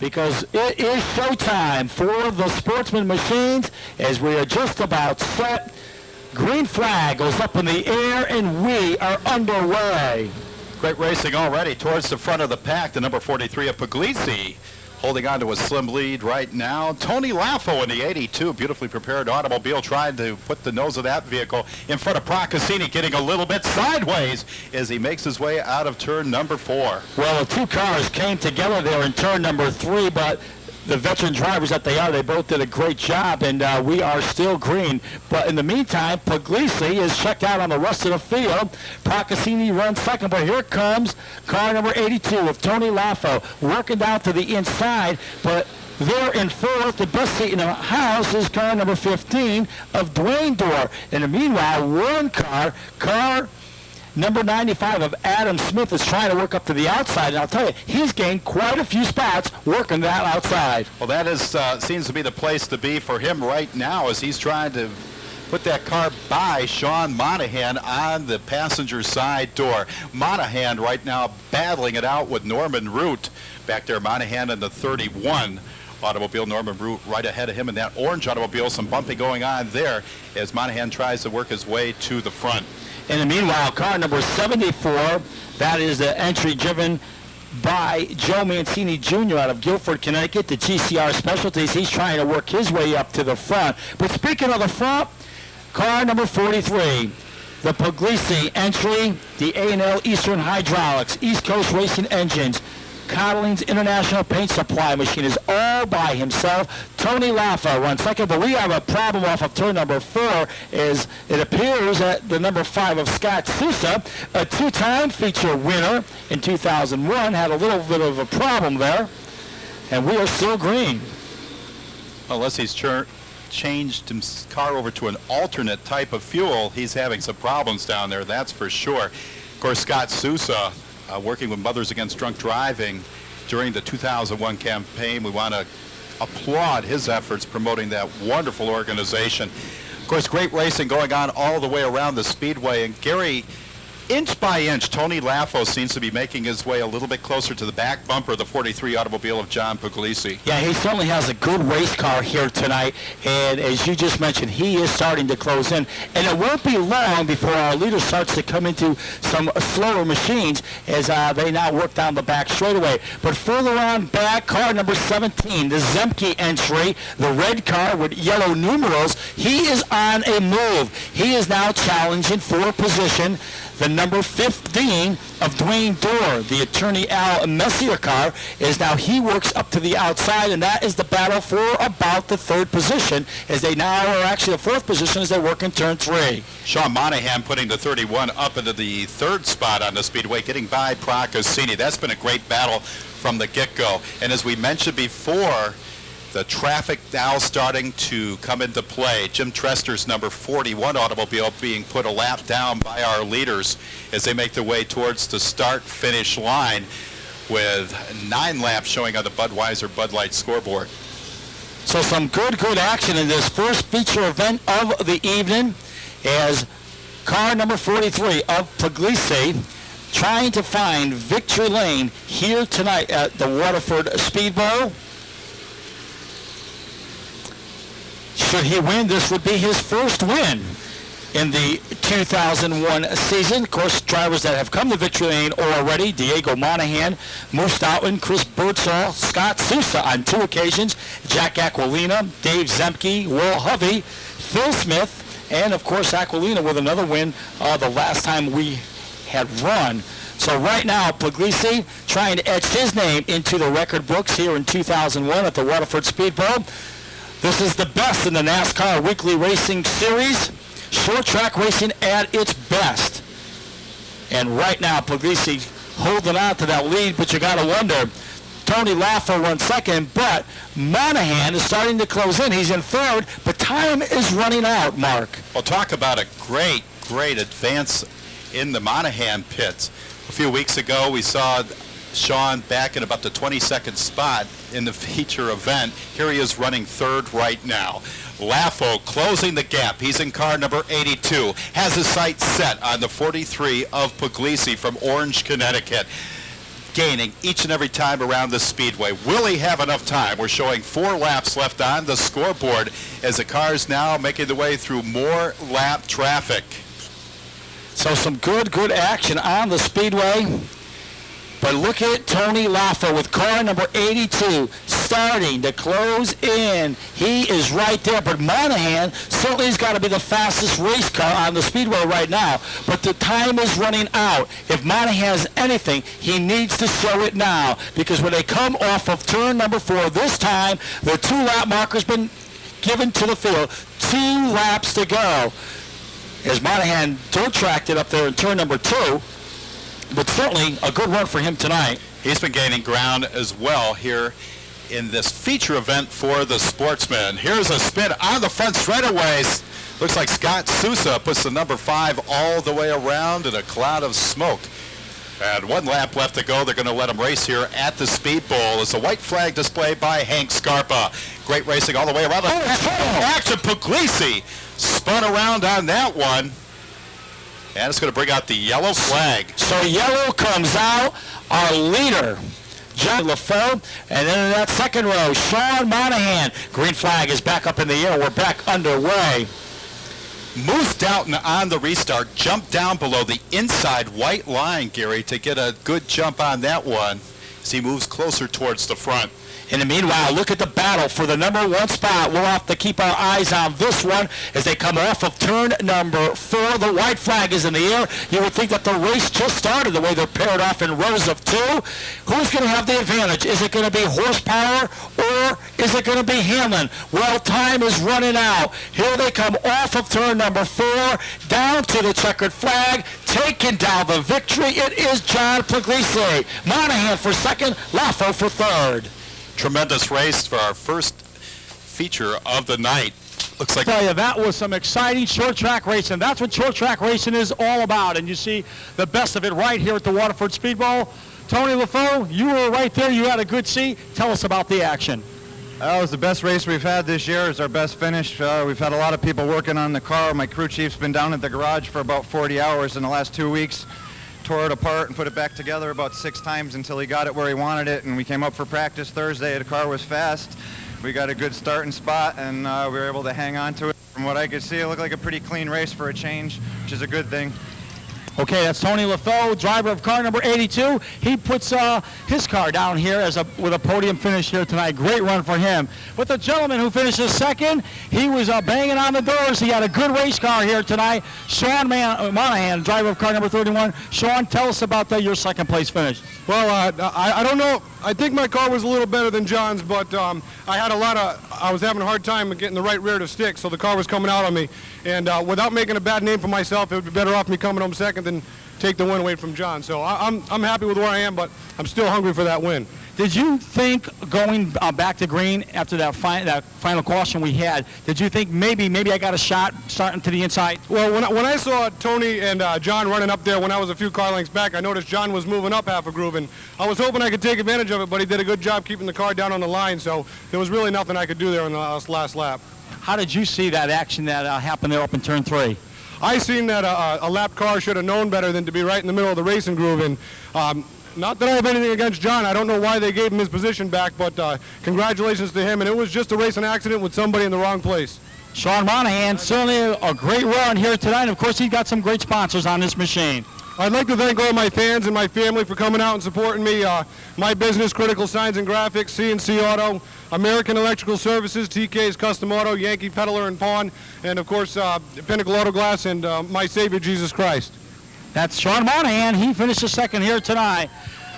because it is showtime for the Sportsman machines as we are just about set. Green flag goes up in the air, and we are underway. Great racing already towards the front of the pack. The number 43 of Puglisi holding on to a slim lead right now. Tony Laffo in the 82, beautifully prepared automobile, trying to put the nose of that vehicle in front of Procaccini, getting a little bit sideways as he makes his way out of turn number 4. Well, the two cars came together there in turn number 3, but the veteran drivers that they are, they both did a great job, and we are still green. But in the meantime, Puglisi is checked out on the rest of the field. Procaccini runs second, but here comes car number 82 of Tony Laffo, working down to the inside, but there in fourth, the best seat in the house, is car number 15 of Dwayne Dorr. And meanwhile, one car number 95 of Adam Smith is trying to work up to the outside, and I'll tell you, he's gained quite a few spots working that outside. Well, that is seems to be the place to be for him right now as he's trying to put that car by Sean Monahan on the passenger side door. Monahan right now battling it out with Norman Root. Back there, Monahan in the 31 automobile. Norman Root right ahead of him in that orange automobile. Some bumping going on there as Monahan tries to work his way to the front. In the meanwhile, car number 74, that is the entry driven by Joe Mancini Jr. out of Guilford, Connecticut, the GCR Specialties. He's trying to work his way up to the front. But speaking of the front, car number 43, the Puglisi entry, the A&L Eastern Hydraulics, East Coast Racing Engines, Codling's International Paint Supply Machine is all by himself. Tony Laffo runs second, but we have a problem off of turn number 4 as it appears that the number 5 of Scott Sousa, a two-time feature winner in 2001, had a little bit of a problem there, and we are still green. Unless he's changed his car over to an alternate type of fuel, he's having some problems down there, that's for sure. Of course, Scott Sousa, working with Mothers Against Drunk Driving during the 2001 campaign. We want to applaud his efforts promoting that wonderful organization. Of course, great racing going on all the way around the Speedway. And Gary, inch by inch, Tony Laffo seems to be making his way a little bit closer to the back bumper of the 43 automobile of John Puglisi. Yeah, he certainly has a good race car here tonight, and as you just mentioned, he is starting to close in. And it won't be long before our leader starts to come into some slower machines as they now work down the back straightaway. But further on back, car number 17, the Zemke entry, the red car with yellow numerals, he is on a move. He is now challenging for position. The number 15 of Dwayne Dorr, the attorney Al Messier car, is now, he works up to the outside, and that is the battle for about the third position, as they now are actually the fourth position as they work in turn 3. Sean Monahan putting the 31 up into the third spot on the Speedway, getting by Procaccini. That's been a great battle from the get-go. And as we mentioned before, the traffic now starting to come into play. Jim Trester's number 41 automobile being put a lap down by our leaders as they make their way towards the start-finish line with 9 laps showing on the Budweiser Bud Light scoreboard. So some good action in this first feature event of the evening as car number 43 of Puglisi trying to find victory lane here tonight at the Waterford Speedbowl. Should he win, this would be his first win in the 2001 season. Of course, drivers that have come to victory lane already: Diego Monahan, Moose Stoutland, Chris Birdsall, Scott Sousa on 2 occasions, Jack Aquilina, Dave Zemke, Will Hovey, Phil Smith, and of course Aquilina with another win the last time we had run. So right now, Puglisi trying to etch his name into the record books here in 2001 at the Waterford Speedbowl. This is the best in the NASCAR Weekly Racing Series. Short track racing at its best. And right now, Puglisi holding on to that lead, but you got to wonder. Tony Laffo runs second, but Monahan is starting to close in. He's in third, but time is running out, Mark. Well, talk about a great advance in the Monahan pits. A few weeks ago, we saw Sean back in about the 22nd spot in the feature event. Here he is running third right now. Laffo closing the gap. He's in car number 82. Has his sights set on the 43 of Puglisi from Orange, Connecticut. gaining each and every time around the speedway. Will he have enough time? We're showing 4 laps left on the scoreboard as the cars now making their way through more lap traffic. So some good action on the speedway. But look at Tony Laffa with car number 82 starting to close in. He is right there, but Monahan certainly has got to be the fastest race car on the speedway right now. But the time is running out. If Monahan has anything, he needs to show it now, because when they come off of turn number 4 this time, the 2-lap marker's been given to the field. 2 laps to go. As Monahan dirt-tracked it up there in turn number 2. But certainly a good run for him tonight. He's been gaining ground as well here in this feature event for the Sportsman. Here's a spin on the front straightaways. Looks like Scott Sousa puts the number 5 all the way around in a cloud of smoke. And 1 lap left to go. They're going to let him race here at the Speedbowl. It's a white flag display by Hank Scarpa. Great racing all the way around. Action, Puglisi spun around on that one. And it's going to bring out the yellow flag. So yellow comes out, our leader, John LaFoe, and then in that second row, Sean Monahan. Green flag is back up in the air. We're back underway. Moose Doughton on the restart jumped down below the inside white line, Gary, to get a good jump on that one as he moves closer towards the front. In the meanwhile, look at the battle for the number 1 spot. We'll have to keep our eyes on this one as they come off of turn number 4. The white flag is in the air. You would think that the race just started the way they're paired off in rows of 2. Who's going to have the advantage? Is it going to be horsepower or is it going to be Hamlin? Well, time is running out. Here they come off of turn number 4, down to the checkered flag, taking down the victory. It is John Puglisi. Monahan for second, Lafo for third. Tremendous race for our first feature of the night. Looks like... I tell you, that was some exciting short track racing. That's what short track racing is all about, and you see the best of it right here at the Waterford Speedbowl. Tony LaFoe, you were right there. You had a good seat. Tell us about the action. That was the best race we've had this year. It's our best finish. We've had a lot of people working on the car. My crew chief's been down at the garage for about 40 hours in the last 2 weeks. Tore it apart and put it back together about 6 times until he got it where he wanted it, and we came up for practice Thursday. The car was fast. We got a good starting spot, and we were able to hang on to it. From what I could see, it looked like a pretty clean race for a change, which is a good thing. Okay, that's Tony LaFoe, driver of car number 82. He puts his car down here with a podium finish here tonight. Great run for him. But the gentleman who finishes second, he was banging on the doors. He had a good race car here tonight. Sean Monahan, driver of car number 31. Sean, tell us about your second place finish. Well, I don't know. I think my car was a little better than John's, but I was having a hard time getting the right rear to stick, so the car was coming out on me. And without making a bad name for myself, it would be better off me coming home second than take the win away from John. So I'm happy with where I am, but I'm still hungry for that win. Did you think going back to green after that final caution we had, did you think maybe I got a shot starting to the inside? Well, when I saw Tony and John running up there when I was a few car lengths back, I noticed John was moving up half a groove, and I was hoping I could take advantage of it, but he did a good job keeping the car down on the line, so there was really nothing I could do there in the last lap. How did you see that action that happened there up in turn 3? I seen that a lap car should have known better than to be right in the middle of the racing groove, and not that I have anything against John. I don't know why they gave him his position back, but congratulations to him, and it was just a racing accident with somebody in the wrong place. Sean Monahan, certainly a great run here tonight, and of course he's got some great sponsors on this machine. I'd like to thank all my fans and my family for coming out and supporting me. My business, Critical Signs and Graphics, CNC Auto, American Electrical Services, TK's Custom Auto, Yankee Peddler and Pawn, and of course Pinnacle Auto Glass and my Savior Jesus Christ. That's Sean Monahan. He finishes second here tonight.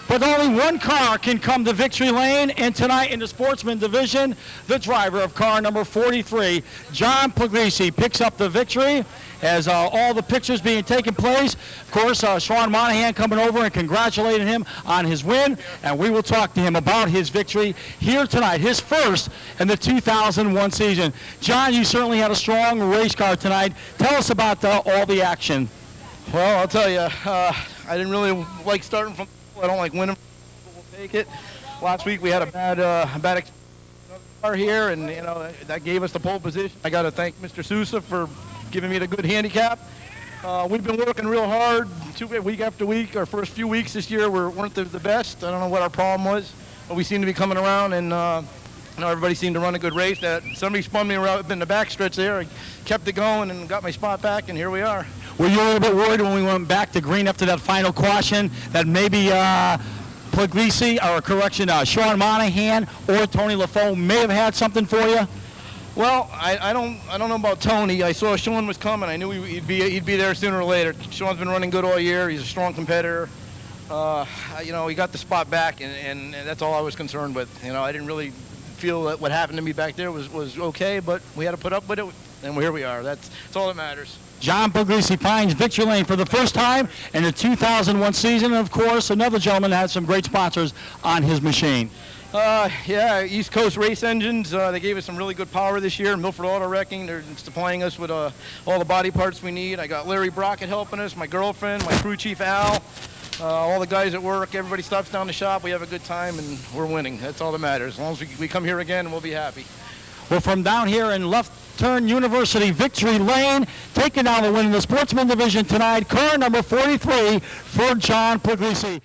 But only one car can come to victory lane, and tonight in the Sportsman division, the driver of car number 43, John Puglisi, picks up the victory as all the pictures being taken place. Of course, Sean Monahan coming over and congratulating him on his win, and we will talk to him about his victory here tonight, his first in the 2001 season. John, you certainly had a strong race car tonight. Tell us about all the action. Well, I'll tell you, I didn't really like starting from. I don't like winning, but we'll take it. Last week we had a bad car here, and that gave us the pole position. I got to thank Mr. Sousa for giving me the good handicap. We've been working real hard week after week. Our first few weeks this year weren't the best. I don't know what our problem was, but we seem to be coming around, and everybody seemed to run a good race. Somebody spun me around in the backstretch there. I kept it going and got my spot back, and here we are. Were you a little bit worried when we went back to green after that final caution that maybe Puglisi, Sean Monahan or Tony LaFoe may have had something for you? Well, I don't know about Tony. I saw Sean was coming. I knew he'd be there sooner or later. Sean's been running good all year. He's a strong competitor. He got the spot back, and that's all I was concerned with. I didn't really feel that what happened to me back there was okay, but we had to put up with it, and here we are. That's all that matters. John Puglisi finds victory lane for the first time in the 2001 season. And, of course, another gentleman had some great sponsors on his machine. East Coast Race Engines. They gave us some really good power this year. Milford Auto Wrecking. They're supplying us with all the body parts we need. I got Larry Brockett helping us, my girlfriend, my crew chief Al, all the guys at work. Everybody stops down the shop. We have a good time, and we're winning. That's all that matters. As long as we come here again, we'll be happy. Well, from down here in Left Turn University Victory Lane, taking down the win in the Sportsman division tonight, car number 43 for John Puglisi.